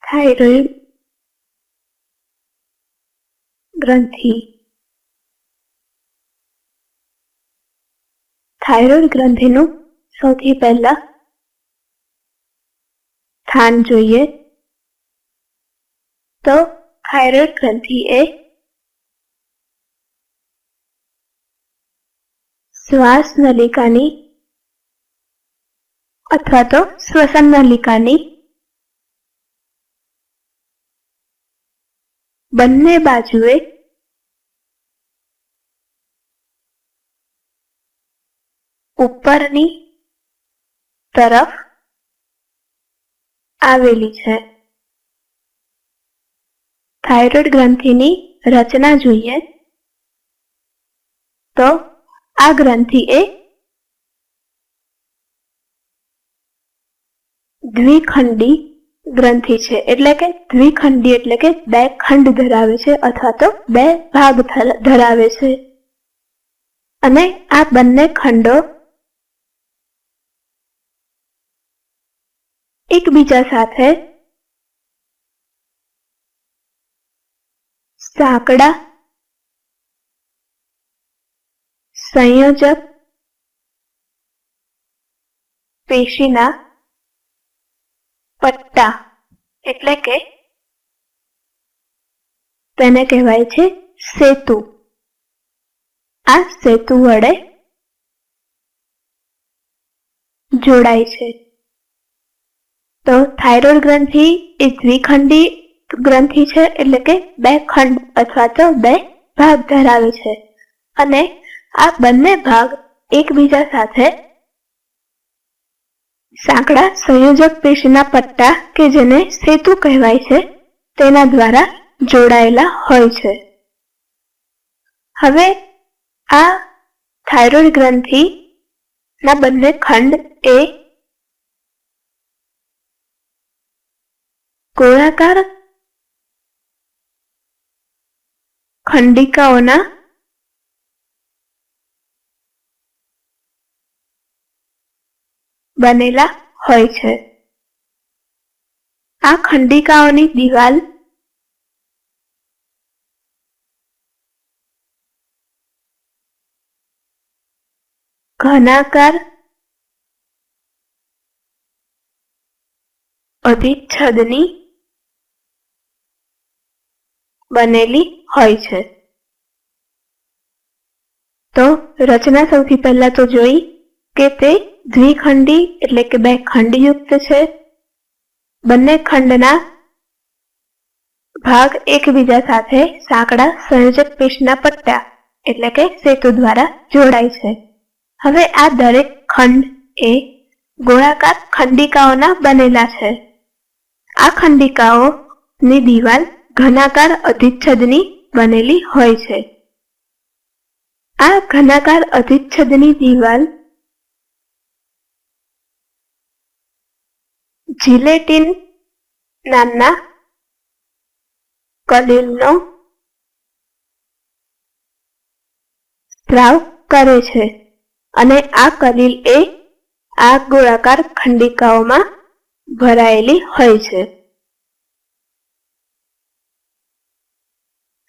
Thyroid ग्रंथि। Thyroid ग्रंथिनु सौथी पहला स्थान जोईए तो थायरॉइड ग्रंथि ए श्वास नलिकानी अथवा तो श्वसन नलिकानी बन्ने बाजुए उपरनी तरफ आवेली छे। थायरॉइड ग्रंथिनी रचना जोईए तो आ ग्रंथि ए द्विखंडी ग्रंथि छे, एटले के द्विखंडी एटले के बे खंड धरावे छे अथवा तो बे भाग धरावे छे अने आ बन्ने खंडो एकबीजा साथे साकड़ा संयोजक पेशीना पट्टा एटले के तेने कहेवाय छे सेतु। आ सेतु वडे जोड़ाय छे। तो थायरॉइड ग्रंथि ए द्विखंडी ग्रंथि छे एटले के बे खंड अथवा तो बे भाग धरावे छे अने आ बन्ने भाग एकबीजा साथे साकड़ा संयोजक पेशीना पट्टा के जेने सेतु कहेवाय छे तेना द्वारा जोड़ायेला होय छे। हवे आ थायरॉइड ग्रंथि ना बन्ने खंड ए गोलाकार खंडिकाओना बनेला होय छे। आ खंडिकाओनी दीवाल घनाकार अधिच्छदनी बनेली होय छे। तो रचना सौथी पहला तो जोई के ते द्विखंडी एटले के बे खंड युक्त छे। बन्ने खंडना भाग एकबीजा साथे साकड़ा संयोजक पेशीना पट्टा एटले के सेतु द्वारा जोड़ाय छे। हवे आ दरेक खंड ए गोलाकार खंडिकाओना बनेला छे। आ खंडिकाओ नी दीवाल घनाकार अधिच्छदनी बनेली होय छे। आ घनाकार अधिच्छदनी दीवाल जिलेटिन नामना कलिलनो स्त्राव करे छे अने आ कलिल ए आ गोलाकार खंडिकाओमां भरायेली होय छे।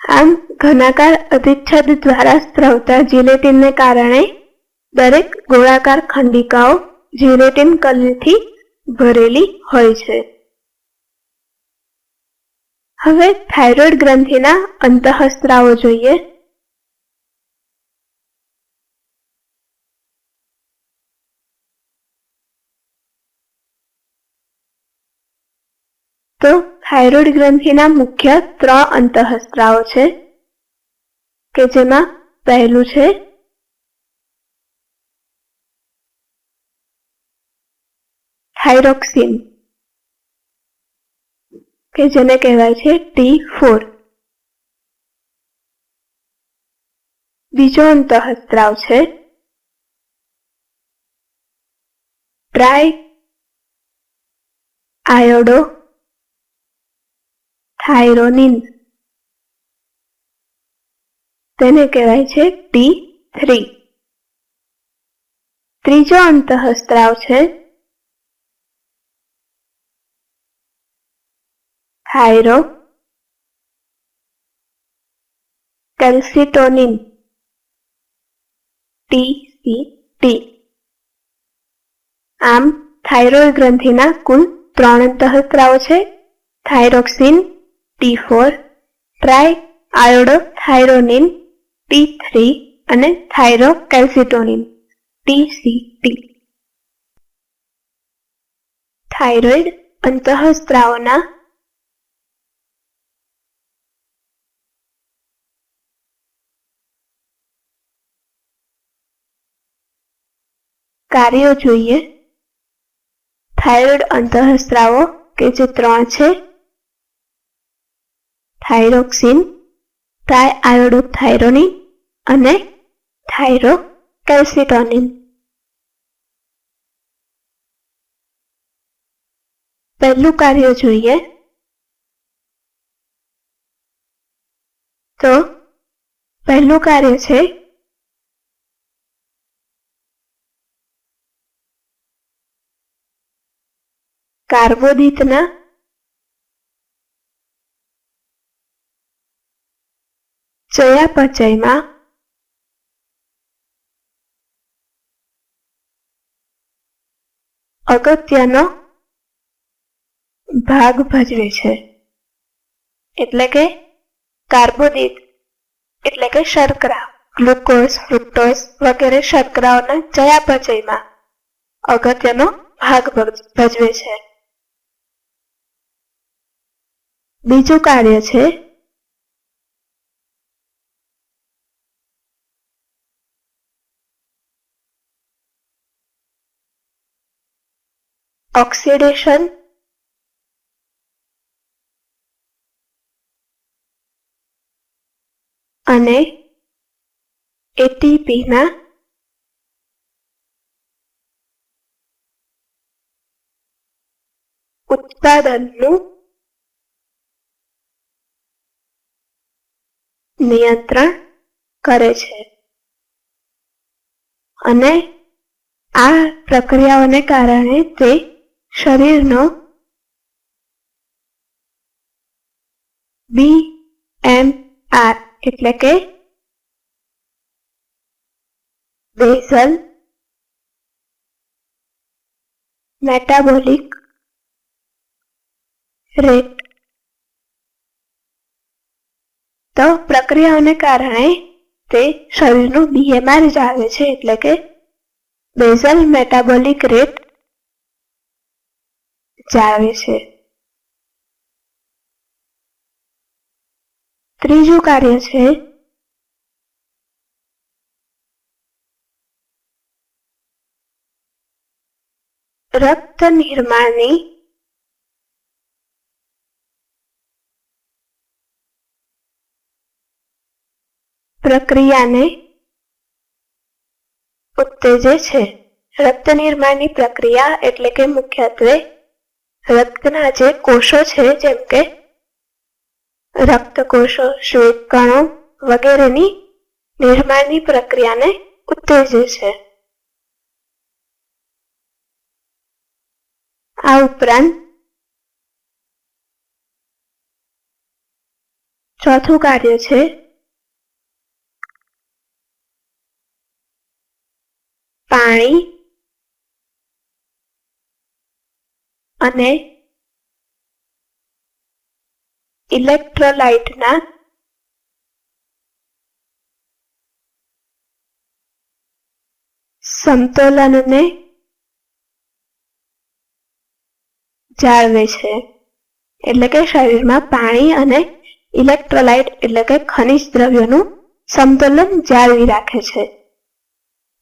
आम घनाकार अधिच्छद द्वारा स्त्रवता जिलेटिन ने कारणे दरेक गोलाकार खंडिकाओ जिलेटिन कलिलथी भरेली होय छे। हवे थायरॉइड ग्रंथिना अंतःस्त्रावो जोईए। तो थायरॉइड ग्रंथिना मुख्य 3 अंतःस्त्रावो छे के जेमां पहेलुं छे थायरोक्सिन के जेने कहेवाय छे T4। बीजो अंतःस्त्राव छे ट्राई आयोडो थायरोनिन तेने कहेवाय छे T3। त्रीजो अंतःस्त्राव छे થાઇરો કેલ્સિટોનિન TCT। આમ થાઇરોઇડ ગ્રંથિના કુલ 3 અંતઃસ્ત્રાવો છે: થાઇરોક્સિન T4, ટ્રાય આયોડોથાઇરોનિન T3 અને થાઇરોકેલ્સિટોનિન TCT। થાઇરોઇડ અંતઃસ્ત્રાવોના કાર્યો જોઈએ। થાઇરોઇડ અંતઃસ્ત્રાવો કે જે 3 છે: થાઇરોક્સિન, ટ્રાયઆયોડોથાઇરોનિન અને થાઇરોકેલ્સિટોનિન। પહેલું કાર્ય જોઈએ તો પહેલું કાર્ય છે કાર્બોદિતના ચયાપચયમાં અગત્યનો ભાગ ભજવે છે। એટલે કે કાર્બોદિત એટલે કે શર્કરા, ગ્લુકોઝ, ફ્રુક્ટોઝ વગેરે શર્કરાઓના ચયાપચયમાં અગત્યનો ભાગ ભજવે છે। બીજું કાર્ય છે ઓક્સિડેશન અને એટીપીના ઉત્પાદનનું નિયંત્રણ કરે છે। અને આ પ્રક્રિયાઓને કારણે તે શરીરનો BMR એટલે કે બેઝલ મેટાબોલિક રેટ, તો પ્રક્રિયાઓને કારણે તે શરીરનું BMR જાળવે છે એટલે કે બેઝલ મેટાબોલિક રેટ જાળવે છે। ત્રીજું કાર્ય છે રક્ત નિર્માણની પ્રક્રિયાને ઉત્તેજે છે। રક્ત નિર્માણની પ્રક્રિયા એટલે કે મુખ્યત્વે રક્તના જે કોષો છે જેમ કે રક્તકોષો, શ્વેતકણો વગેરેની નિર્માણની પ્રક્રિયાને ઉત્તેજે છે। આ ઉપરાંત ચોથું કાર્ય છે પાણી અને ઇલેક્ટ્રોલાઇટના સમતોલનને જાળવે છે। એટલે કે શરીરમાં પાણી અને ઇલેક્ટ્રોલાઇટ એટલે કે ખનિજ દ્રવ્યોનું સમતોલન જાળવી રાખે છે।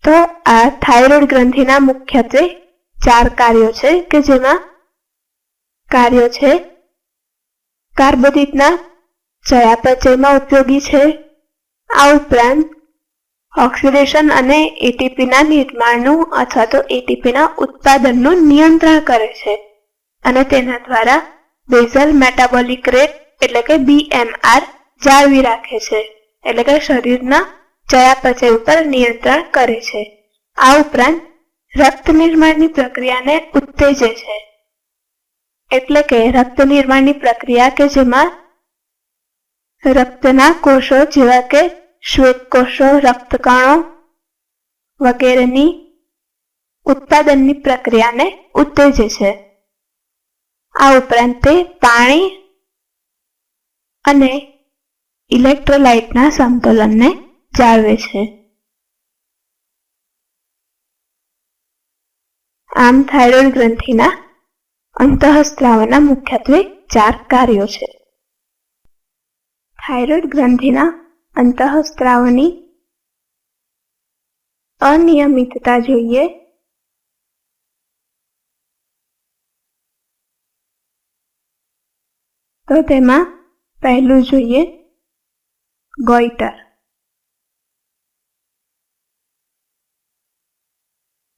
તો આ થાઇરોઇડ ગ્રંથિના મુખ્યત્વે 4 કાર્યો છે કે જેમાં કાર્યો છે કાર્બોદિતના ચયાપચયમાં ઉપયોગી છે। આ ઉપરાંત ઓક્સિડેશન અને એટીપીના નિર્માણનું અથવા તો એટીપીના ઉત્પાદનનું નિયંત્રણ કરે છે અને તેના દ્વારા બેઝલ મેટાબોલિક રેટ એટલે કે BMR જાળવી રાખે છે। એટલે કે શરીરના ચયાપચય ઉપર નિયંત્રણ કરે છે। આ ઉપરાંત રક્ત નિર્માણની પ્રક્રિયાને ઉત્તેજે છે। એટલે કે રક્ત નિર્માણની પ્રક્રિયા કે જેમાં રક્તના કોષો જેવા કે શ્વેત કોષો, રક્તકણો વગેરેની ઉત્પાદનની પ્રક્રિયાને ઉત્તેજે છે. આ ઉપરાંત તે પાણી અને ઇલેક્ટ્રોલાઇટના સમતોલનને જાળવે છે. આમ થાઇરોઇડ ગ્રંથિના અંતઃસ્ત્રાવના મુખ્યત્વે 4 કાર્યો છે. થાઇરોઇડ ગ્રંથિના અંતઃસ્ત્રાવની અનિયમિતતા જોઈએ તો તેમાં પહેલું જોઈએ ગોઈટર.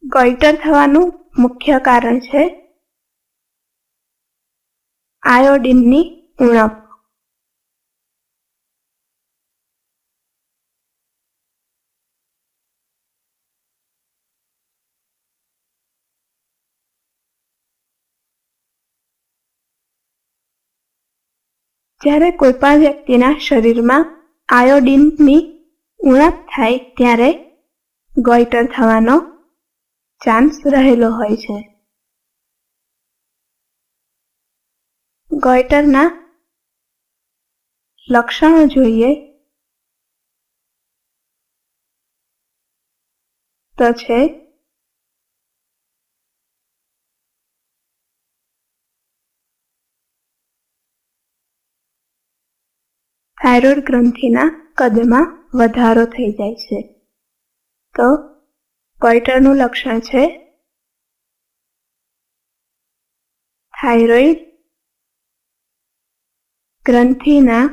ગોઈટર થવાનું મુખ્ય કારણ છે આયોડિનની ઉણપ. જ્યારે કોઈ પણ વ્યક્તિના શરીરમાં આયોડિનની ઉણપ થાય ત્યારે ગોઈટર થવાનો ચાન્સ રહેલો હોય છે. ગોઈટરના લક્ષણો જોઈએ તો છે થાઇરોઇડ ગ્રંથિના કદમાં વધારો થઈ જાય છે. તો ગોઈટરનું લક્ષણ છે થાઇરોઇડ ગ્રંથિના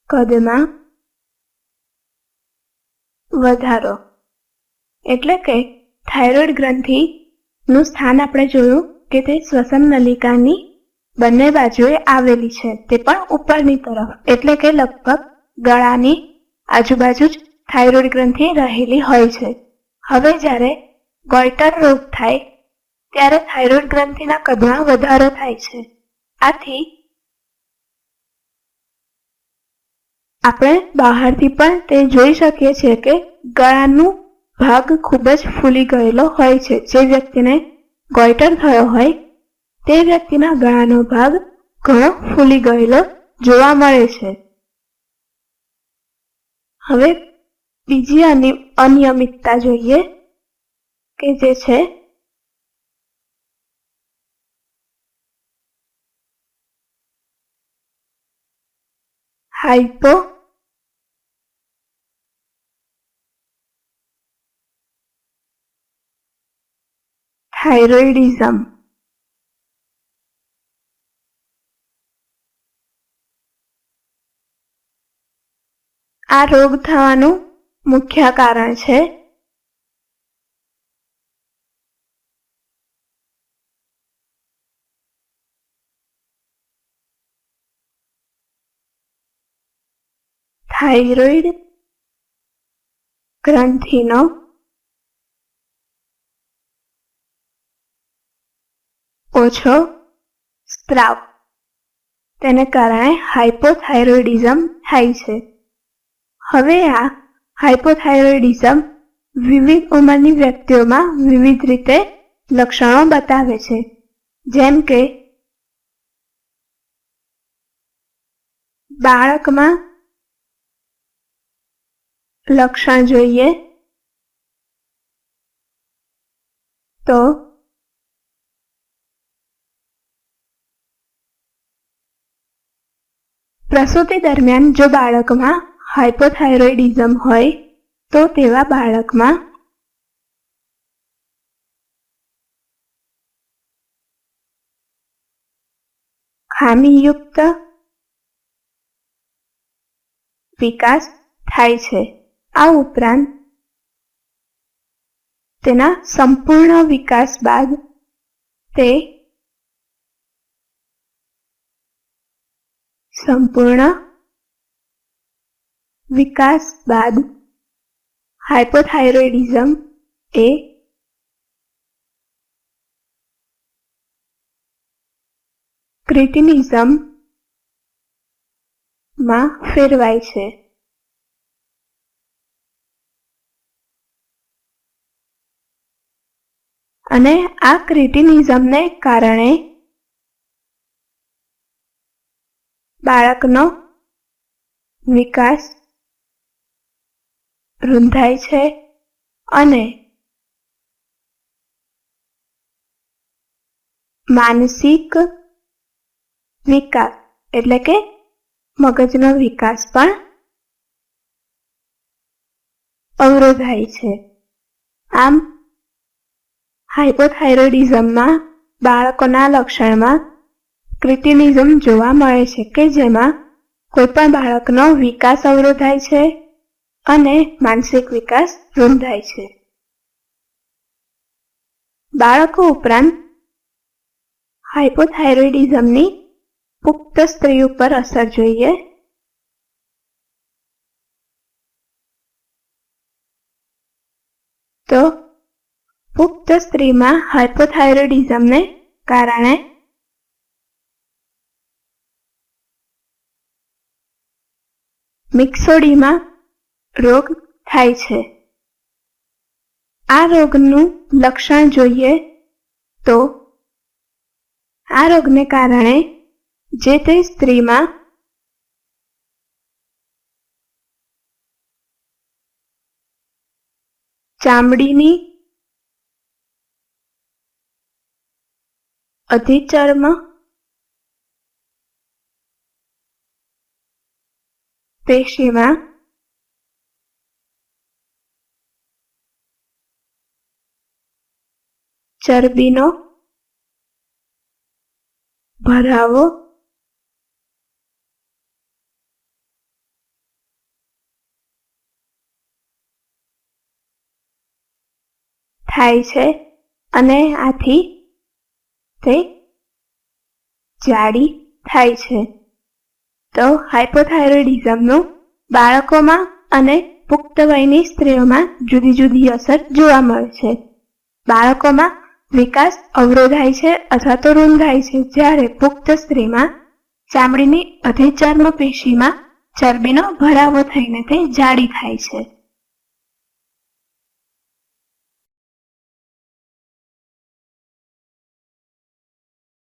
કદમાં વધારો. એટલે કે થાઇરોઇડ ગ્રંથિનું સ્થાન આપણે જોયું કે તે શ્વસન નલિકાની બંને બાજુએ આવેલી છે, તે પણ ઉપરની તરફ, એટલે કે લગભગ ગળાની આજુબાજુ જ થાઇરોઇડ ગ્રંથિ રહેલી હોય છે. હવે જ્યારે ગોઈટર રોગ થાય ત્યારે થાઇરોઇડ ગ્રંથિના કદમાં વધારો થાય છે. આથી આપણે બહારથી પણ તે જોઈ શકીએ છીએ કે ગળાનું ભાગ ખૂબ જ ફૂલી ગયેલો હોય છે. જે વ્યક્તિને ગોઈટર થયો હોય તે વ્યક્તિના ગળાનો ભાગ ઘણો ફૂલી ગયેલો જોવા મળે છે. હવે બીજી અનિયમિતતા જોઈએ કે જે છે હાઇપોથાઇરોઇડિઝમ. આ રોગ થવાનું મુખ્ય કારણ છે થાઇરોઇડ ગ્રંથિનો ઓછો સ્ત્રાવ. તેને કારણે હાઇપોથાઇરોઇડિઝમ થાય છે. હવે આ હાઇપોથાઇરોઇડિઝમ વિવિધ ઉંમરની વ્યક્તિઓમાં વિવિધ રીતે લક્ષણો બતાવે છે. જેમ કે બાળકમાં લક્ષણ જોઈએ તો પ્રસૂતિ દરમિયાન જો બાળકમાં હાઇપોથાઇરોઇડિઝમ હોય તો તેવા બાળકમાં ખામીયુક્ત વિકાસ થાય છે. આ ઉપરાંત તેના સંપૂર્ણ વિકાસ બાદ તે હાઇપોથાઇરોઇડિઝમ એ ક્રિટિનિઝમમાં ફેરવાય છે. અને આ ક્રિટિનિઝમને કારણે બાળકનો વિકાસ રૂંધાય છે અને માનસિક વિકાસ એટલે કે મગજનો વિકાસ પણ અવરોધાય છે. આમ હાઇપોથાઇરોઇડિઝમમાં બાળકોના લક્ષણમાં ક્રિટિનિઝમ જોવા મળે છે કે જેમાં કોઈપણ બાળકનો વિકાસ અવરોધાય છે અને માનસિક વિકાસ રૂંધાય છે. બાળકો ઉપરાંત હાઇપોથાઇરોઇડિઝમની પુખ્ત સ્ત્રી ઉપર અસર જોઈએ તો પુખ્ત સ્ત્રીમાં હાઇપોથાઇરોઇડિઝમને કારણે મિક્સોડીમા રોગ થાય છે. આ રોગનું લક્ષણ જોઈએ તો આ રોગને કારણે જે તે સ્ત્રીમાં ચામડીની અધિચર્મ પેશીમાં ચરબીનો ભરાવો થાય છે અને આથી તે જાડી થાય છે. તો હાઇપોથાઇરોઇડિઝમનું બાળકોમાં અને પુખ્ત વયની સ્ત્રીઓમાં જુદી જુદી અસર જોવા મળે છે. બાળકોમાં વિકાસ અવરોધાય છે અથવા તો રૂંધાય છે, જ્યારે પુખ્ત સ્ત્રીમાં ચામડીની અધિચર્મ પેશીમાં ચરબીનો ભરાવો થઈને તે જાડી થાય છે.